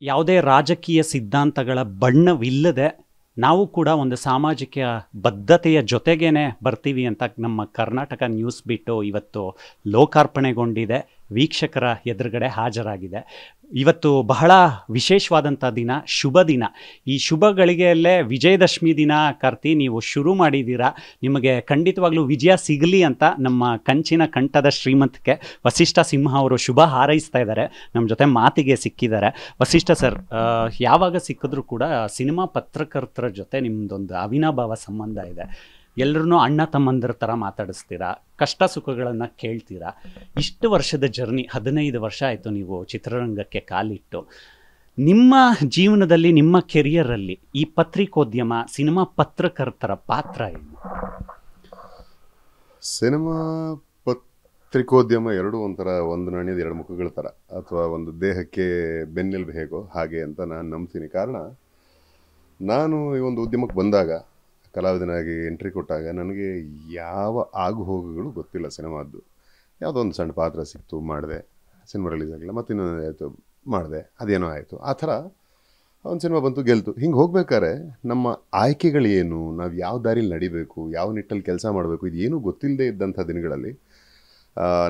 ಯಾವುದೇ ರಾಜಕೀಯ ಸಿದ್ಧಾಂತಗಳ ಬಣ್ಣವಿಲ್ಲದೆ ನಾವು ಕೂಡ ಒಂದು ಸಾಮಾಜಿಕ ಬದ್ಧತೆಯ ಜೊತೆಗೇನೆ ಬರ್ತೀವಿ ಅಂತ ನಮ್ಮ ಕರ್ನಾಟಕ ನ್ಯೂಸ್ ಬಿಟ್ಟು ಇವತ್ತು ಲೋಕಾರ್ಪಣೆಗೊಂಡಿದೆ, ವೀಕ್ಷಕರ ಎದುರುಗಡೆ ಹಾಜರಾಗಿದೆ. ಇವತ್ತು ಬಹಳ ವಿಶೇಷವಾದಂಥ ದಿನ, ಶುಭ ದಿನ. ಈ ಶುಭ ಗಳಿಗೆಯಲ್ಲೇ ವಿಜಯದಶಮಿ ದಿನ ಕರ್ತಿ ನೀವು ಶುರು ಮಾಡಿದ್ದೀರಾ. ನಿಮಗೆ ಖಂಡಿತವಾಗ್ಲೂ ವಿಜಯ ಸಿಗಲಿ ಅಂತ ನಮ್ಮ ಕಂಚಿನ ಕಂಠದ ಶ್ರೀಮಂತಿಕೆ ವಸಿಷ್ಠ ಸಿಂಹ ಅವರು ಶುಭ ಹಾರೈಸ್ತಾ ಇದ್ದಾರೆ. ನಮ್ಮ ಜೊತೆ ಮಾತಿಗೆ ಸಿಕ್ಕಿದ್ದಾರೆ. ವಸಿಷ್ಠ ಸರ್, ಯಾವಾಗ ಸಿಕ್ಕಿದ್ರೂ ಕೂಡ ಸಿನಿಮಾ ಪತ್ರಕರ್ತರ ಜೊತೆ ನಿಮ್ಮದೊಂದು ಅವಿನಾಭಾವ ಸಂಬಂಧ ಇದೆ. ಎಲ್ಲರೂ ಅಣ್ಣ ತಮ್ಮಂದ್ರ ಥರ ಮಾತಾಡಿಸ್ತೀರಾ, ಕಷ್ಟ ಸುಖಗಳನ್ನು ಕೇಳ್ತೀರಾ. ಇಷ್ಟು ವರ್ಷದ ಜರ್ನಿ, 15 ವರ್ಷ ಆಯಿತು ನೀವು ಚಿತ್ರರಂಗಕ್ಕೆ ಕಾಲಿಟ್ಟು. ನಿಮ್ಮ ಜೀವನದಲ್ಲಿ, ನಿಮ್ಮ ಕೆರಿಯರಲ್ಲಿ ಈ ಪತ್ರಿಕೋದ್ಯಮ, ಸಿನಿಮಾ ಪತ್ರಕರ್ತರ ಪಾತ್ರ ಏನು? ಸಿನಿಮಾ ಪತ್ರಿಕೋದ್ಯಮ ಎರಡು ಒಂಥರ, ಒಂದು ನಾಣ್ಯದ ಎರಡು ಮುಖಗಳ ಥರ, ಅಥವಾ ಒಂದು ದೇಹಕ್ಕೆ ಬೆನ್ನೆಲುಬು ಹೇಗೋ ಹಾಗೆ ಅಂತ ನಾನು ನಂಬ್ತೀನಿ. ಕಾರಣ, ನಾನು ಈ ಒಂದು ಉದ್ಯಮಕ್ಕೆ ಬಂದಾಗ, ಕಲಾವಿದನಾಗಿ ಎಂಟ್ರಿ ಕೊಟ್ಟಾಗ ನನಗೆ ಯಾವ ಆಗು ಹೋಗುಗಳು ಗೊತ್ತಿಲ್ಲ. ಸಿನಿಮಾದ್ದು ಯಾವುದೋ ಒಂದು ಸಣ್ಣ ಪಾತ್ರ ಸಿಕ್ತು, ಮಾಡಿದೆ, ಸಿನಿಮಾ ರಿಲೀಸ್ ಆಗಿಲ್ಲ, ಮತ್ತು ಇನ್ನೊಂದು ಆಯಿತು, ಮಾಡಿದೆ, ಅದೇನೋ ಆಯಿತು. ಆ ಥರ ಒಂದು ಸಿನಿಮಾ ಬಂತು, ಗೆಲ್ತು. ಹಿಂಗೆ ಹೋಗ್ಬೇಕಾದ್ರೆ ನಮ್ಮ ಆಯ್ಕೆಗಳೇನು, ನಾವು ಯಾವ ದಾರಿಲಿ ನಡಿಬೇಕು, ಯಾವ ನಿಟ್ಟಲ್ಲಿ ಕೆಲಸ ಮಾಡಬೇಕು, ಇದು ಏನೂ ಗೊತ್ತಿಲ್ಲದೆ ಇದ್ದಂಥ ದಿನಗಳಲ್ಲಿ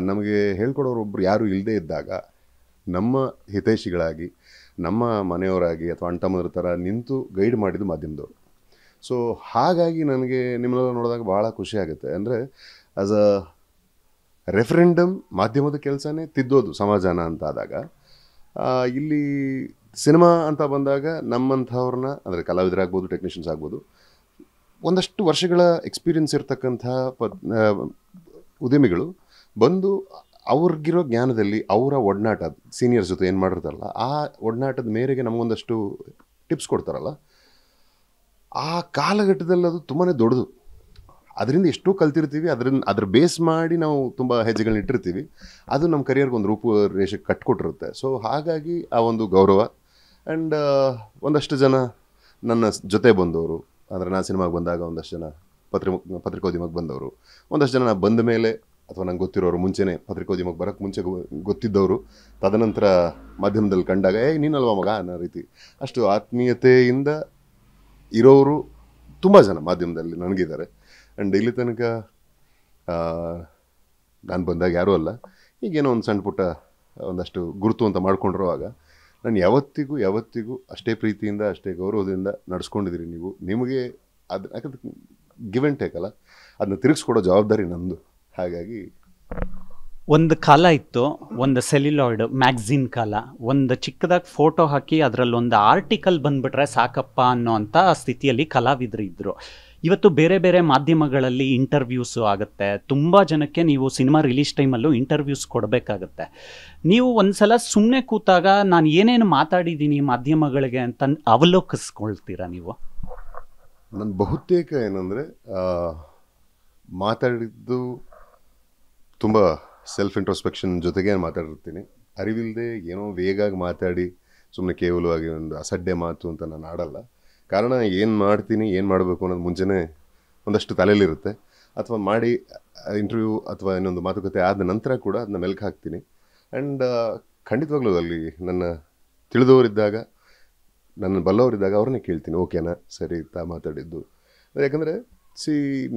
ನಮಗೆ ಹೇಳ್ಕೊಡೋರು ಒಬ್ಬರು ಯಾರೂ ಇಲ್ಲದೆ ಇದ್ದಾಗ, ನಮ್ಮ ಹಿತೈಷಿಗಳಾಗಿ, ನಮ್ಮ ಮನೆಯವರಾಗಿ ಅಥವಾ ಅಣ್ತಮ್ಮದ್ರ ಥರ ನಿಂತು ಗೈಡ್ ಮಾಡಿದ್ದು ಮಾಧ್ಯಮದವರು. ಸೊ ಹಾಗಾಗಿ ನನಗೆ ನಿಮ್ಮನ್ನೆಲ್ಲ ನೋಡಿದಾಗ ಭಾಳ ಖುಷಿ ಆಗುತ್ತೆ. ಅಂದರೆ ಆ್ಯಸ್ ಅ ರೆಫರೆಂಡಮ್ ಮಾಧ್ಯಮದ ಕೆಲಸನೇ ತಿದ್ದೋದು ಸಮಾಜನ ಅಂತ ಆದಾಗ, ಇಲ್ಲಿ ಸಿನಿಮಾ ಅಂತ ಬಂದಾಗ ನಮ್ಮಂಥವ್ರನ್ನ, ಅಂದರೆ ಕಲಾವಿದರಾಗ್ಬೋದು, ಟೆಕ್ನಿಷಿಯನ್ಸ್ ಆಗ್ಬೋದು, ಒಂದಷ್ಟು ವರ್ಷಗಳ ಎಕ್ಸ್ಪೀರಿಯನ್ಸ್ ಇರ್ತಕ್ಕಂಥ ಉದ್ಯಮಿಗಳು ಬಂದು ಅವ್ರಿಗಿರೋ ಜ್ಞಾನದಲ್ಲಿ ಅವರ ಒಡನಾಟ, ಸೀನಿಯರ್ಸ್ ಜೊತೆ ಏನು ಮಾಡಿರ್ತಾರಲ್ಲ, ಆ ಒಡನಾಟದ ಮೇರೆಗೆ ನಮಗೊಂದಷ್ಟು ಟಿಪ್ಸ್ ಕೊಡ್ತಾರಲ್ಲ, ಆ ಕಾಲಘಟ್ಟದಲ್ಲಿ ಅದು ತುಂಬಾ ದೊಡ್ಡದು. ಅದರಿಂದ ಎಷ್ಟೋ ಕಲ್ತಿರ್ತೀವಿ, ಅದ್ರ ಬೇಸ್ ಮಾಡಿ ನಾವು ತುಂಬ ಹೆಜ್ಜೆಗಳನ್ನ ಇಟ್ಟಿರ್ತೀವಿ. ಅದು ನಮ್ಮ ಕರಿಯರ್ಗೆ ಒಂದು ರೂಪುರೇಷೆ ಕಟ್ಕೊಟ್ಟಿರುತ್ತೆ. ಸೊ ಹಾಗಾಗಿ ಆ ಒಂದು ಗೌರವ. ಆ್ಯಂಡ್ ಒಂದಷ್ಟು ಜನ ನನ್ನ ಜೊತೆ ಬಂದವರು, ಅಂದರೆ ನಾನು ಸಿನಿಮಾಗೆ ಬಂದಾಗ ಒಂದಷ್ಟು ಜನ ಪತ್ರಿಕೋದ್ಯಮಕ್ಕೆ ಬಂದವರು, ಒಂದಷ್ಟು ಜನ ನಾನು ಬಂದ ಮೇಲೆ ಅಥವಾ ನಂಗೆ ಗೊತ್ತಿರೋರು, ಮುಂಚೆನೇ ಪತ್ರಿಕೋದ್ಯಮಕ್ಕೆ ಬರೋಕ್ಕೆ ಮುಂಚೆ ಗೊತ್ತಿದ್ದವರು, ತದನಂತರ ಮಾಧ್ಯಮದಲ್ಲಿ ಕಂಡಾಗ ನೀನಲ್ವಾ ಮಗ ಅನ್ನೋ ರೀತಿ ಅಷ್ಟು ಆತ್ಮೀಯತೆಯಿಂದ ಇರೋರು ತುಂಬ ಜನ ಮಾಧ್ಯಮದಲ್ಲಿ ನನಗಿದ್ದಾರೆ. ಆ್ಯಂಡ್ ಇಲ್ಲಿ ತನಕ ನಾನು ಬಂದಾಗ ಯಾರೂ ಅಲ್ಲ, ಈಗೇನೋ ಒಂದು ಸಣ್ಣ ಪುಟ್ಟ ಒಂದಷ್ಟು ಗುರುತು ಅಂತ ಮಾಡ್ಕೊಂಡಿರುವಾಗ ನಾನು ಯಾವತ್ತಿಗೂ ಅಷ್ಟೇ ಪ್ರೀತಿಯಿಂದ, ಅಷ್ಟೇ ಗೌರವದಿಂದ ನಡೆಸ್ಕೊಂಡಿದ್ದೀರಿ ನೀವು. ನಿಮಗೆ ಅದು ಯಾಕಂದ್ರೆ ಗಿವ್ ಆ್ಯಂಡ್ ಟೇಕ್ ಅಲ್ಲ, ಅದನ್ನ ತಿರುಗಿಸ್ಕೊಡೋ ಜವಾಬ್ದಾರಿ ನಮ್ಮದು. ಹಾಗಾಗಿ ಒಂದು ಕಾಲ ಇತ್ತು, ಒಂದು ಸೆಲ್ಯುಲಾಯ್ಡ್ ಮ್ಯಾಗ್ಝಿನ್ ಕಾಲ. ಒಂದು ಚಿಕ್ಕದಾಗಿ ಫೋಟೋ ಹಾಕಿ ಅದರಲ್ಲೊಂದು ಆರ್ಟಿಕಲ್ ಬಂದುಬಿಟ್ರೆ ಸಾಕಪ್ಪ ಅನ್ನೋ ಅಂಥ ಸ್ಥಿತಿಯಲ್ಲಿ ಕಲಾವಿದರು ಇದ್ದರು. ಇವತ್ತು ಬೇರೆ ಬೇರೆ ಮಾಧ್ಯಮಗಳಲ್ಲಿ ಇಂಟರ್ವ್ಯೂಸು ಆಗುತ್ತೆ. ತುಂಬ ಜನಕ್ಕೆ ನೀವು ಸಿನಿಮಾ ರಿಲೀಸ್ ಟೈಮಲ್ಲೂ ಇಂಟರ್ವ್ಯೂಸ್ ಕೊಡಬೇಕಾಗತ್ತೆ. ನೀವು ಒಂದು ಸಲ ಸುಮ್ಮನೆ ಕೂತಾಗ ನಾನು ಏನೇನು ಮಾತಾಡಿದ್ದೀನಿ ಮಾಧ್ಯಮಗಳಿಗೆ ಅಂತ ಅವಲೋಕಿಸ್ಕೊಳ್ತೀರಾ ನೀವು? ನನ್ನ ಬಹುತೇಕ ಏನಂದರೆ ಮಾತಾಡಿದ್ದು ತುಂಬ ಸೆಲ್ಫ್ ಇಂಟ್ರೋಸ್ಪೆಕ್ಷನ್ ಜೊತೆಗೆ ಮಾತಾಡಿರ್ತೀನಿ. ಅರಿವಿಲ್ಲದೆ ಏನೋ ವೇಗಾಗಿ ಮಾತಾಡಿ ಸುಮ್ಮನೆ ಕೇವಲವಾಗಿ ಒಂದು ಅಸಡ್ಡೆ ಮಾತು ಅಂತ ನಾನು ಆಡಲ್ಲ. ಕಾರಣ, ಏನು ಮಾಡ್ತೀನಿ, ಏನು ಮಾಡಬೇಕು ಅನ್ನೋದು ಮುಂಚೆನೇ ಒಂದಷ್ಟು ತಲೆಯಲ್ಲಿರುತ್ತೆ. ಅಥವಾ ಮಾಡಿ ಇಂಟರ್ವ್ಯೂ ಅಥವಾ ಇನ್ನೊಂದು ಮಾತುಕತೆ ಆದ ನಂತರ ಕೂಡ ಅದನ್ನ ಮೆಲ್ಕು ಹಾಕ್ತೀನಿ. ಆ್ಯಂಡ್ ಖಂಡಿತವಾಗ್ಲೂ ಅಲ್ಲಿ ನನ್ನ ತಿಳಿದವರಿದ್ದಾಗ, ನನ್ನ ಬಲ್ಲವರಿದ್ದಾಗ ಅವ್ರನ್ನೇ ಕೇಳ್ತೀನಿ, ಓಕೆನಾ, ಸರಿ ತಾ ಮಾತಾಡಿದ್ದು. ಯಾಕಂದರೆ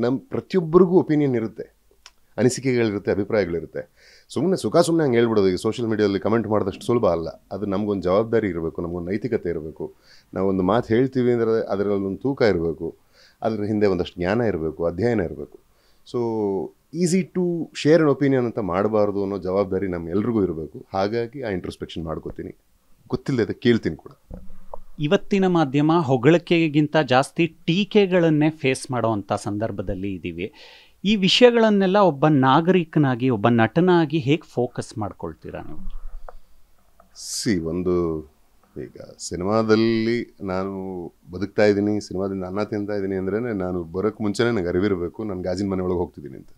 ನಮ್ಮ ಪ್ರತಿಯೊಬ್ಬರಿಗೂ ಒಪಿನಿಯನ್ ಇರುತ್ತೆ, ಅನಿಸಿಕೆಗಳಿರುತ್ತೆ, ಅಭಿಪ್ರಾಯಗಳಿರುತ್ತೆ. ಸುಮ್ಮನೆ ಹಂಗೆ ಹೇಳ್ಬಿಡೋದು ಈಗ ಸೋಷಿಯಲ್ ಮೀಡಿಯಾದಲ್ಲಿ ಕಮೆಂಟ್ ಮಾಡಿದಷ್ಟು ಸುಲಭ ಅಲ್ಲ. ಅದು ನಮಗೊಂದು ಜವಾಬ್ದಾರಿ ಇರಬೇಕು, ನಮಗೊಂದು ನೈತಿಕತೆ ಇರಬೇಕು. ನಾವೊಂದು ಮಾತು ಹೇಳ್ತೀವಿ ಅಂದರೆ ಅದರಲ್ಲೊಂದು ತೂಕ ಇರಬೇಕು, ಅದರ ಹಿಂದೆ ಒಂದಷ್ಟು ಜ್ಞಾನ ಇರಬೇಕು, ಅಧ್ಯಯನ ಇರಬೇಕು. So easy to share an opinion ಅಂತ ಮಾಡಬಾರ್ದು ಅನ್ನೋ ಜವಾಬ್ದಾರಿ ನಮ್ಮೆಲ್ರಿಗೂ ಇರಬೇಕು. ಹಾಗಾಗಿ ಆ ಇಂಟ್ರೋಸ್ಪೆಕ್ಷನ್ ಮಾಡ್ಕೋತೀನಿ, ಗೊತ್ತಿಲ್ಲದೆ ಕೇಳ್ತೀನಿ ಕೂಡ. ಇವತ್ತಿನ ಮಾಧ್ಯಮ ಹೊಗಳಿಕೆಗಿಂತ ಜಾಸ್ತಿ ಟೀಕೆಗಳನ್ನೇ ಫೇಸ್ ಮಾಡೋವಂಥ ಸಂದರ್ಭದಲ್ಲಿ ಇದ್ದೀವಿ. ಈ ವಿಷಯಗಳನ್ನೆಲ್ಲ ಒಬ್ಬ ನಾಗರಿಕನಾಗಿ, ಒಬ್ಬ ನಟನಾಗಿ ಹೇಗೆ ಫೋಕಸ್ ಮಾಡ್ಕೊಳ್ತೀರಾ ನೀವು? ಒಂದು ಈಗ ಸಿನಿಮಾದಲ್ಲಿ ನಾನು ಬದುಕ್ತಾ ಇದ್ದೀನಿ, ಸಿನಿಮಾದಿಂದ ಅನ್ನ ತಿಂತಾ ಇದ್ದೀನಿ ಅಂದರೆ ನಾನು ಬರೋಕ್ಕೆ ಮುಂಚೆನೇ ನನಗೆ ಅರಿವಿರಬೇಕು ನಾನು ಗಾಜಿನ ಮನೆ ಒಳಗೆ ಹೋಗ್ತಿದ್ದೀನಿ ಅಂತ.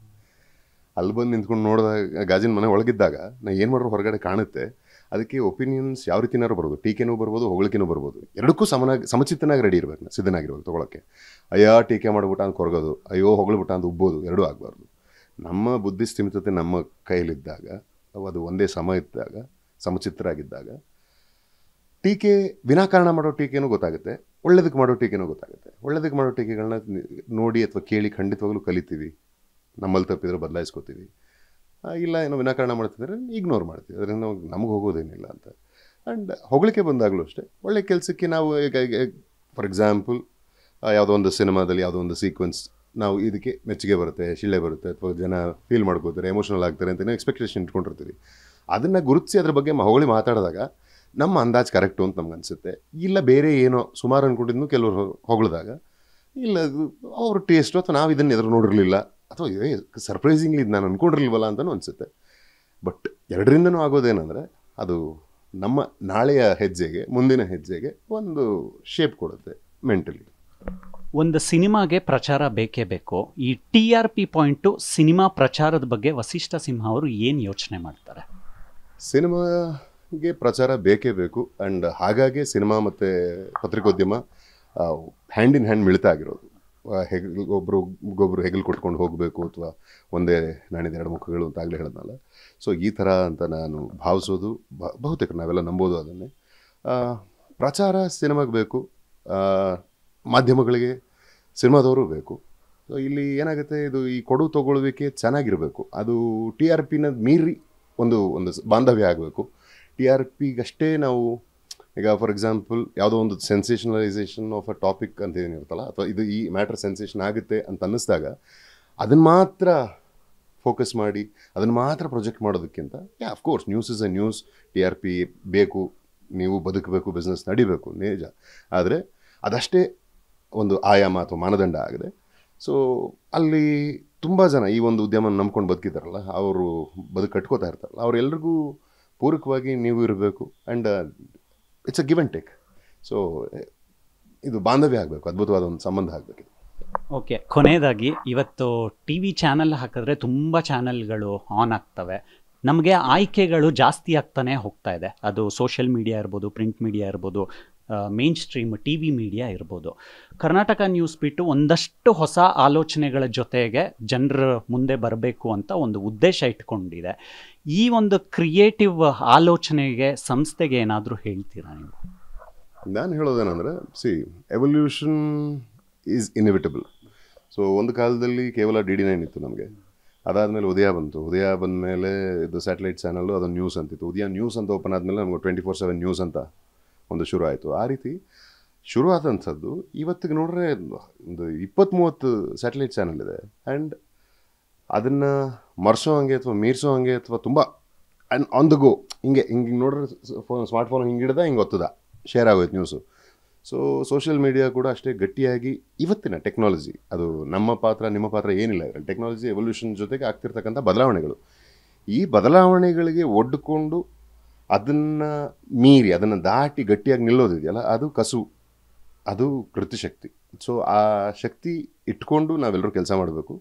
ಅಲ್ಲಿ ಬಂದು ನಿಂತ್ಕೊಂಡು ನೋಡಿದಾಗ, ಗಾಜಿನ ಮನೆ ಒಳಗಿದ್ದಾಗ ನಾನು ಏನು ಮಾಡೋರು ಹೊರಗಡೆ ಕಾಣುತ್ತೆ. ಅದಕ್ಕೆ ಒಪಿನಿಯನ್ಸ್ ಯಾವ ರೀತಿನಾರು ಬರ್ಬೋದು, ಟೀಕೆನೂ ಬರ್ಬೋದು, ಹೊಗಳಿಕೆನೂ ಬರ್ಬೋದು. ಎರಡಕ್ಕೂ ಸಮಚಿತ್ತನಾಗಿ ರೆಡಿ ಇರಬೇಕು, ಸಿದ್ಧನಾಗಿರ್ಬೇಕು ತೊಗೊಳಕ್ಕೆ. ಅಯ್ಯೋ ಟೀಕೆ ಮಾಡಿಬಿಟ್ಟ ಅಂತ ಕೊರಗೋದು, ಅಯ್ಯೋ ಹೊಗಳ್ಬಿಟ್ಟ ಅಂತ ಉಬ್ಬೋದು, ಎರಡೂ ಆಗಬಾರ್ದು. ನಮ್ಮ ಬುದ್ಧಿ ಸ್ಥಿಮಿತತೆ ನಮ್ಮ ಕೈಲಿದ್ದಾಗ, ಅದು ಒಂದೇ ಸಮ ಇದ್ದಾಗ, ಸಮಚಿತ್ತರಾಗಿದ್ದಾಗ ಟೀಕೆ ವಿನಾಕಾರಣ ಮಾಡೋ ಟೀಕೆನೂ ಗೊತ್ತಾಗುತ್ತೆ, ಒಳ್ಳೇದಕ್ಕೆ ಮಾಡೋ ಟೀಕೆನೂ ಗೊತ್ತಾಗುತ್ತೆ. ಒಳ್ಳೇದಕ್ಕೆ ಮಾಡೋ ಟೀಕೆಗಳನ್ನ ನೋಡಿ ಅಥವಾ ಕೇಳಿ ಖಂಡಿತವಾಗ್ಲೂ ಕಲಿತೀವಿ, ನಮ್ಮಲ್ಲಿ ತಪ್ಪಿದ್ರೆ ಬದಲಾಯಿಸ್ಕೋತೀವಿ. ಇಲ್ಲ ಏನೋ ವಿನಾಕಾರಣ ಮಾಡ್ತಿದ್ರೆ ಇಗ್ನೋರ್ ಮಾಡ್ತೀವಿ, ಅದರಿಂದ ನಮಗೆ ಹೋಗೋದೇನಿಲ್ಲ ಅಂತ. ಆ್ಯಂಡ್ ಹೊಗಳಿಕೆ ಬಂದಾಗಲೂ ಅಷ್ಟೇ, ಒಳ್ಳೆ ಕೆಲಸಕ್ಕೆ ನಾವು ಈಗ ಫಾರ್ ಎಕ್ಸಾಂಪಲ್ ಯಾವುದೋ ಒಂದು ಸಿನಿಮಾದಲ್ಲಿ ಯಾವುದೋ ಒಂದು ಸೀಕ್ವೆನ್ಸ್ ನಾವು ಇದಕ್ಕೆ ಮೆಚ್ಚುಗೆ ಬರುತ್ತೆ, ಶಿಳ್ಳೆ ಬರುತ್ತೆ, ಅಥವಾ ಜನ ಫೀಲ್ ಮಾಡ್ಕೋತಾರೆ, ಎಮೋಷನಲ್ ಆಗ್ತಾರೆ ಅಂತ ಎಕ್ಸ್ಪೆಕ್ಟೇಷನ್ ಇಟ್ಕೊಂಡಿರ್ತೀವಿ. ಅದನ್ನು ಗುರುತಿಸಿ ಅದ್ರ ಬಗ್ಗೆ ಹೊಗಳಿ ಮಾತಾಡಿದಾಗ ನಮ್ಮ ಅಂದಾಜು ಕರೆಕ್ಟು ಅಂತ ನಮ್ಗೆ ಅನಿಸುತ್ತೆ. ಇಲ್ಲ ಬೇರೆ ಏನೋ ಸುಮಾರು ಅಂದ್ಕೊಂಡಿದ್ನು ಕೆಲವರು ಹೊಗಳಿದಾಗ ಇಲ್ಲ ಅವ್ರ ಟೇಸ್ಟು, ಅಥವಾ ನಾವು ಇದನ್ನು ಎದುರು ನೋಡಿರಲಿಲ್ಲ, ಅಥವಾ ಸರ್ಪ್ರೈಸಿಂಗ್ಲಿ ಇದು ನಾನು ಅಂದ್ಕೊಂಡಿರ್ಲಿಲ್ವಲ್ಲ ಅಂತಲೂ ಅನಿಸುತ್ತೆ. ಬಟ್ ಎರಡರಿಂದನೂ ಆಗೋದೇನೆಂದರೆ ಅದು ನಮ್ಮ ನಾಳೆಯ ಹೆಜ್ಜೆಗೆ, ಮುಂದಿನ ಹೆಜ್ಜೆಗೆ ಒಂದು ಶೇಪ್ ಕೊಡುತ್ತೆ ಮೆಂಟಲಿ. ಒಂದು ಸಿನಿಮಾಗೆ ಪ್ರಚಾರ ಬೇಕೇ ಬೇಕು. ಈ TRP ಪಾಯಿಂಟು ಸಿನಿಮಾ ಪ್ರಚಾರದ ಬಗ್ಗೆ ವಸಿಷ್ಠ ಸಿಂಹ ಅವರು ಏನು ಯೋಚನೆ ಮಾಡ್ತಾರೆ? ಸಿನಿಮಾಗೆ ಪ್ರಚಾರ ಬೇಕೇ ಬೇಕು. ಆ್ಯಂಡ್ ಹಾಗಾಗಿ ಸಿನಿಮಾ ಮತ್ತು ಪತ್ರಿಕೋದ್ಯಮ ಹ್ಯಾಂಡ್ ಇನ್ ಹ್ಯಾಂಡ್ ಮಿಳಿತ ಆಗಿರೋದು. ಒಬ್ಬರು ಹೆಗಲು ಕೊಟ್ಕೊಂಡು ಹೋಗಬೇಕು, ಅಥವಾ ಒಂದೇ ನಾಣ್ಯದ ಎರಡು ಮುಖಗಳು ಅಂತ ಆಗಲೇ ಹೇಳಿದ್ನಲ್ಲ. ಸೊ ಈ ಥರ ಅಂತ ನಾನು ಭಾವಿಸೋದು, ಬಹುತೇಕ ನಾವೆಲ್ಲ ನಂಬೋದು ಅದನ್ನೇ. ಪ್ರಚಾರ ಸಿನಿಮಾಗೆ ಬೇಕು, ಮಾಧ್ಯಮಗಳಿಗೆ ಸಿನಿಮಾದವರು ಬೇಕು. ಸೊ ಇಲ್ಲಿ ಏನಾಗುತ್ತೆ, ಇದು ಈ ಕೊಡು ತಗೊಳ್ಳುವಿಕೆ ಚೆನ್ನಾಗಿರಬೇಕು. ಅದು TRPನ ಮೀರಿ ಒಂದು ಬಾಂಧವ್ಯ ಆಗಬೇಕು. TRPಗಷ್ಟೇ ನಾವು ಈಗ ಫಾರ್ ಎಕ್ಸಾಂಪಲ್ ಯಾವುದೋ ಒಂದು ಸೆನ್ಸೇಷನಲೈಸೇಷನ್ ಆಫ್ ಅ ಟಾಪಿಕ್ ಅಂತ ಏನಿರುತ್ತಲ್ಲ, ಅಥವಾ ಇದು ಈ ಮ್ಯಾಟ್ರ್ ಸೆನ್ಸೇಷನ್ ಆಗುತ್ತೆ ಅಂತ ಅನ್ನಿಸ್ದಾಗ ಅದನ್ನು ಮಾತ್ರ ಫೋಕಸ್ ಮಾಡಿ ಅದನ್ನು ಮಾತ್ರ ಪ್ರೊಜೆಕ್ಟ್ ಮಾಡೋದಕ್ಕಿಂತ, of course news is A news, TRP ಬೇಕು, ನೀವು ಬದುಕಬೇಕು, ಬಿಸ್ನೆಸ್ ನಡಿಬೇಕು ನಿಜ. ಆದರೆ ಅದಷ್ಟೇ ಒಂದು ಆಯಾಮ ಅಥವಾ ಮಾನದಂಡ ಆಗಿದೆ. ಸೊ ಅಲ್ಲಿ ತುಂಬ ಜನ ಈ ಒಂದು ಉದ್ಯಮ ನಂಬ್ಕೊಂಡು ಬದುಕಿದ್ದಾರಲ್ಲ, ಅವರು ಬದುಕು ಕಟ್ಕೋತಾ ಇರ್ತಾರಲ್ಲ, ಅವರೆಲ್ಲರಿಗೂ ಪೂರಕವಾಗಿ ನೀವು ಇರಬೇಕು. And it's a give and take. So ಇದು ಬಾಂಧವ್ಯ ಆಗಬೇಕು, ಅದ್ಭುತವಾದ ಒಂದು ಸಂಬಂಧ ಆಗಬೇಕು. ಓಕೆ, ಕೊನೆಯದಾಗಿ ಇವತ್ತು TV ಚಾನಲ್ ಹಾಕಿದ್ರೆ ತುಂಬ ಚಾನಲ್ಗಳು ಆನ್ ಆಗ್ತವೆ. ನಮಗೆ ಆಯ್ಕೆಗಳು ಜಾಸ್ತಿ ಆಗ್ತಾನೆ ಹೋಗ್ತಾ ಇದೆ. ಅದು ಸೋಷಿಯಲ್ ಮೀಡಿಯಾ ಇರ್ಬೋದು, ಪ್ರಿಂಟ್ ಮೀಡಿಯಾ ಇರ್ಬೋದು, ಮೇನ್ ಸ್ಟ್ರೀಮ್ TV ಮೀಡಿಯಾ ಇರ್ಬೋದು. ಕರ್ನಾಟಕ ನ್ಯೂಸ್ ಬಿಟ್ಟು ಒಂದಷ್ಟು ಹೊಸ ಆಲೋಚನೆಗಳ ಜೊತೆಗೆ ಜನರ ಮುಂದೆ ಬರಬೇಕು ಅಂತ ಒಂದು ಉದ್ದೇಶ ಇಟ್ಕೊಂಡಿದೆ. ಈ ಒಂದು ಕ್ರಿಯೇಟಿವ್ ಆಲೋಚನೆಗೆ ಸಂಸ್ಥೆಗೆ ಏನಾದರೂ ಹೇಳ್ತೀರಾ ನೀವು? ನಾನು ಹೇಳೋದೇನೆಂದರೆ, ಎವಲ್ಯೂಷನ್ ಈಸ್ ಇನ್ಎವಿಟಬಲ್. ಸೊ ಒಂದು ಕಾಲದಲ್ಲಿ ಕೇವಲ DD9 ಇತ್ತು ನಮಗೆ. ಅದಾದಮೇಲೆ ಉದಯ ಬಂತು. ಉದಯ ಬಂದ ಮೇಲೆ ಇದು ಸ್ಯಾಟಲೈಟ್ ಚಾನಲ್ಲು, ಅದು ನ್ಯೂಸ್ ಅಂತಿತ್ತು. ಉದಯ ನ್ಯೂಸ್ ಅಂತ ಓಪನ್ ಆದಮೇಲೆ ನಮಗೆ 24/7 ನ್ಯೂಸ್ ಅಂತ ಒಂದು ಶುರು ಆಯಿತು. ಆ ರೀತಿ ಶುರು ಆದಂಥದ್ದು ಇವತ್ತಿಗೆ ನೋಡ್ರೆ ಒಂದು 20-30 ಸ್ಯಾಟಲೈಟ್ ಚಾನಲ್ ಇದೆ. ಆ್ಯಂಡ್ ಅದನ್ನು ಮರ್ಸೋ ಹಂಗೆ ಅಥವಾ ಮೀರ್ಸೋ ಹಂಗೆ ಅಥವಾ ತುಂಬ ಆನ್ ದ ಗೋ ಹಿಂಗೆ ನೋಡ್ರೆ ಸ್ಮಾರ್ಟ್ಫೋನ್ ಹಿಂಗೆ ಹಿಡ್ದ ಹಿಂಗೆ ಒತ್ತದ ಶೇರ್ ಆಗೋಯ್ತು ನ್ಯೂಸು. ಸೊ ಸೋಷಿಯಲ್ ಮೀಡಿಯಾ ಕೂಡ ಅಷ್ಟೇ ಗಟ್ಟಿಯಾಗಿ ಇವತ್ತಿನ ಟೆಕ್ನಾಲಜಿ, ಅದು ನಮ್ಮ ಪಾತ್ರ ನಿಮ್ಮ ಪಾತ್ರ ಏನಿಲ್ಲ ಇದರಲ್ಲಿ. ಟೆಕ್ನಾಲಜಿ ಎವಲ್ಯೂಷನ್ ಜೊತೆಗೆ ಆಗ್ತಿರ್ತಕ್ಕಂಥ ಬದಲಾವಣೆಗಳು, ಈ ಬದಲಾವಣೆಗಳಿಗೆ ಒಡ್ಕೊಂಡು ಅದನ್ನು ಮೀರಿ ಅದನ್ನು ದಾಟಿ ಗಟ್ಟಿಯಾಗಿ ನಿಲ್ಲೋದಿದೆಯಲ್ಲ, ಅದು ಕಸುವು, ಅದು ಕೃತಿಶಕ್ತಿ. ಸೊ ಆ ಶಕ್ತಿ ಇಟ್ಕೊಂಡು ನಾವೆಲ್ಲರೂ ಕೆಲಸ ಮಾಡಬೇಕು.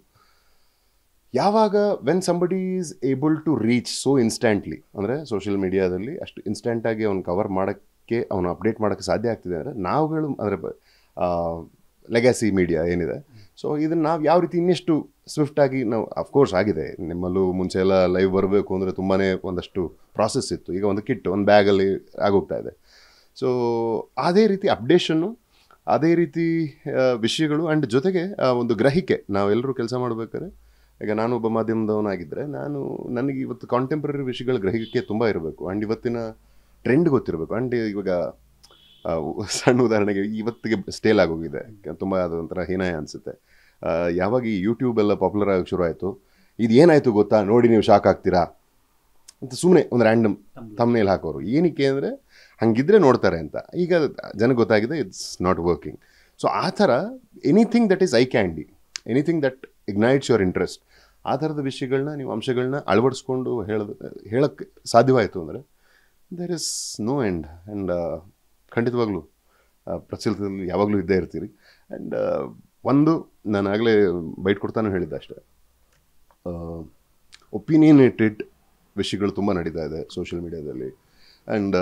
ಯಾವಾಗ when somebody is able to reach so instantly, ಅಂದರೆ ಸೋಷಿಯಲ್ ಮೀಡಿಯಾದಲ್ಲಿ ಅಷ್ಟು ಇನ್ಸ್ಟೆಂಟಾಗಿ ಅವ್ನು ಕವರ್ ಮಾಡೋಕ್ಕೆ, ಅವನು ಅಪ್ಡೇಟ್ ಮಾಡೋಕ್ಕೆ ಸಾಧ್ಯ ಆಗ್ತಿದೆ ಅಂದರೆ ನಾವುಗಳು, ಅಂದರೆ ಲೆಗ್ಯಾಸಿ ಮೀಡಿಯಾ ಏನಿದೆ, ಸೊ ಇದನ್ನು ನಾವು ಯಾವ ರೀತಿ ಇನ್ನೆಷ್ಟು ಸ್ವಿಫ್ಟಾಗಿ ನಾವು, ಅಫ್ಕೋರ್ಸ್ ಆಗಿದೆ, ನಿಮ್ಮಲ್ಲೂ ಮುಂಚೆ ಎಲ್ಲ ಲೈವ್ ಬರಬೇಕು ಅಂದರೆ ತುಂಬಾ ಒಂದಷ್ಟು ಪ್ರಾಸೆಸ್ ಇತ್ತು. ಈಗ ಒಂದು ಕಿಟ್ ಒಂದು ಬ್ಯಾಗಲ್ಲಿ ಆಗೋಗ್ತಾ ಇದೆ. ಸೊ ಅದೇ ರೀತಿ ಅಪ್ಡೇಷನ್ನು, ಅದೇ ರೀತಿ ವಿಷಯಗಳು, ಆ್ಯಂಡ್ ಜೊತೆಗೆ ಒಂದು ಗ್ರಹಿಕೆ. ನಾವೆಲ್ಲರೂ ಕೆಲಸ ಮಾಡಬೇಕಾದ್ರೆ, ಈಗ ನಾನು ಒಬ್ಬ ಮಾಧ್ಯಮದವನಾಗಿದ್ದರೆ ನನಗೆ ಇವತ್ತು ಕಾಂಟೆಂಪ್ರರಿ ವಿಷಯಗಳ ಗ್ರಹಿಕೆ ತುಂಬ ಇರಬೇಕು. ಆ್ಯಂಡ್ ಇವತ್ತಿನ ಟ್ರೆಂಡ್ ಗೊತ್ತಿರಬೇಕು. ಆ್ಯಂಡ್ ಇವಾಗ ಸಣ್ಣ ಉದಾಹರಣೆಗೆ ಇವತ್ತಿಗೆ ಸ್ಟೇಲ್ ಆಗೋಗಿದೆ, ತುಂಬ ಅದೊಂಥರ ಹೀನಾಯ ಅನಿಸುತ್ತೆ. ಯಾವಾಗ ಈ ಯೂಟ್ಯೂಬ್ ಎಲ್ಲ ಪಾಪ್ಯುಲರ್ ಆಗೋಕ್ಕೆ ಶುರು ಆಯಿತು, ಇದು ಏನಾಯಿತು ಗೊತ್ತಾ, ನೋಡಿ ನೀವು ಶಾಕ್ ಆಗ್ತೀರಾ ಅಂತ ಸುಮ್ಮನೆ ಒಂದು ರ್ಯಾಂಡಮ್ ಥಂಬ್ನೇಲ್ ಹಾಕೋರು. ಏನಕ್ಕೆ ಅಂದರೆ ಹಂಗಿದ್ರೆ ನೋಡ್ತಾರೆ ಅಂತ. ಈಗ ಜನಕ್ಕೆ ಗೊತ್ತಾಗಿದೆ ಇಟ್ಸ್ ನಾಟ್ ವರ್ಕಿಂಗ್. ಸೊ ಆ ಥರ anything that is eye candy, anything that ignites your interest, ಆ ಥರದ ವಿಷಯಗಳನ್ನ ನೀವು ಅಂಶಗಳನ್ನ ಅಳವಡಿಸ್ಕೊಂಡು ಹೇಳೋಕ್ಕೆ ಸಾಧ್ಯವಾಯಿತು ಅಂದರೆ there is no end. And ಖಂಡಿತವಾಗ್ಲೂ ಪ್ರಚಲಿತದಲ್ಲಿ ಯಾವಾಗಲೂ ಇದ್ದೇ ಇರ್ತೀರಿ. ಆ್ಯಂಡ್ ಒಂದು ನಾನು ಆಗಲೇ ಬೈಟ್ ಕೊಡ್ತಾನೂ ಹೇಳಿದ್ದೆ ಅಷ್ಟೇ, ಒಪಿನಿಯನೇಟೆಡ್ ವಿಷಯಗಳು ತುಂಬ ನಡೀತಾ ಇದೆ ಸೋಷಿಯಲ್ ಮೀಡಿಯಾದಲ್ಲಿ. ಆ್ಯಂಡ್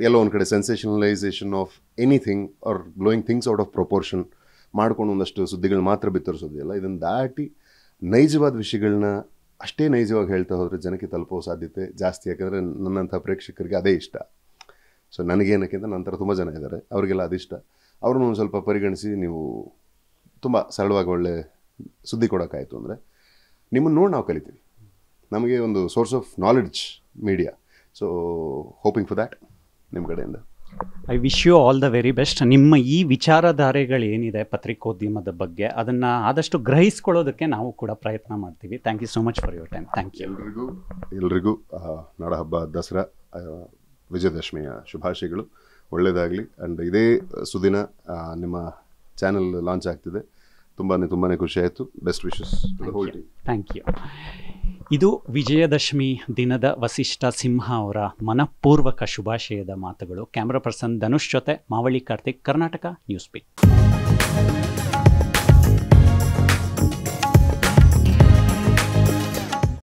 ಎಲ್ಲೋ ಒಂದು ಕಡೆ sensationalisation of anything or blowing things out of proportion ಮಾಡ್ಕೊಂಡು ಒಂದಷ್ಟು ಸುದ್ದಿಗಳು ಮಾತ್ರ ಬಿತ್ತರಿಸೋದಿಲ್ಲ. ಇದನ್ನು ದಾಟಿ ನೈಜವಾದ ವಿಷಯಗಳನ್ನ ಅಷ್ಟೇ ನೈಜವಾಗಿ ಹೇಳ್ತಾ ಹೋದರೆ ಜನಕ್ಕೆ ತಲುಪೋ ಸಾಧ್ಯತೆ ಜಾಸ್ತಿ. ಯಾಕಂದರೆ ನನ್ನಂಥ ಪ್ರೇಕ್ಷಕರಿಗೆ ಅದೇ ಇಷ್ಟ. ಸೊ ನನಗೇನಕ್ಕಿಂತ ನಂತರ ತುಂಬ ಜನ ಇದ್ದಾರೆ, ಅವರಿಗೆಲ್ಲ ಅದಿಷ್ಟ. ಅವ್ರನ್ನೂ ಒಂದು ಸ್ವಲ್ಪ ಪರಿಗಣಿಸಿ ನೀವು ತುಂಬ ಸರಳವಾಗಿ ಒಳ್ಳೆ ಸುದ್ದಿ ಕೊಡೋಕ್ಕಾಯಿತು ಅಂದರೆ ನಿಮ್ಮನ್ನು ನೋಡಿ ನಾವು ಕಲಿತೀವಿ. ನಮಗೆ ಒಂದು source of knowledge media. So hoping for that ನಿಮ್ಮ ಕಡೆಯಿಂದ. I wish you all the very best. ನಿಮ್ಮ ಈ ವಿಚಾರಧಾರೆಗಳೇನಿದೆ ಪತ್ರಿಕೋದ್ಯಮದ ಬಗ್ಗೆ ಅದನ್ನು ಆದಷ್ಟು ಗ್ರಹಿಸ್ಕೊಳ್ಳೋದಕ್ಕೆ ನಾವು ಕೂಡ ಪ್ರಯತ್ನ ಮಾಡ್ತೀವಿ. Thank you so much for your time. Thank you. ಎಲ್ರಿಗೂ ನಾಡಹಬ್ಬ ದಸರಾ ವಿಜಯದಶಮಿಯ ಶುಭಾಶಯಗಳು. ಒಳ್ಳೆಯದಾಗಲಿ. ಆ್ಯಂಡ್ ಇದೇ ಸುದಿನ ನಿಮ್ಮ ಚಾನಲ್ ಲಾಂಚ್ ಆಗ್ತಿದೆ. ತುಂಬಾ ಖುಷಿ ಆಯಿತು. Best wishes to the whole team. Thank you. ಇದು ವಿಜಯದಶಮಿ ದಿನದ ವಸಿಷ್ಠ ಸಿಂಹ ಅವರ ಮನಪೂರ್ವಕ ಶುಭಾಶಯದ ಮಾತುಗಳು. ಕ್ಯಾಮ್ರಾ ಪರ್ಸನ್ ಧನುಷ್ ಜೊತೆ ಮಾವಳಿ ಕಾರ್ತಿಕ್, ಕರ್ನಾಟಕ ನ್ಯೂಸ್ ಬೀಟ್.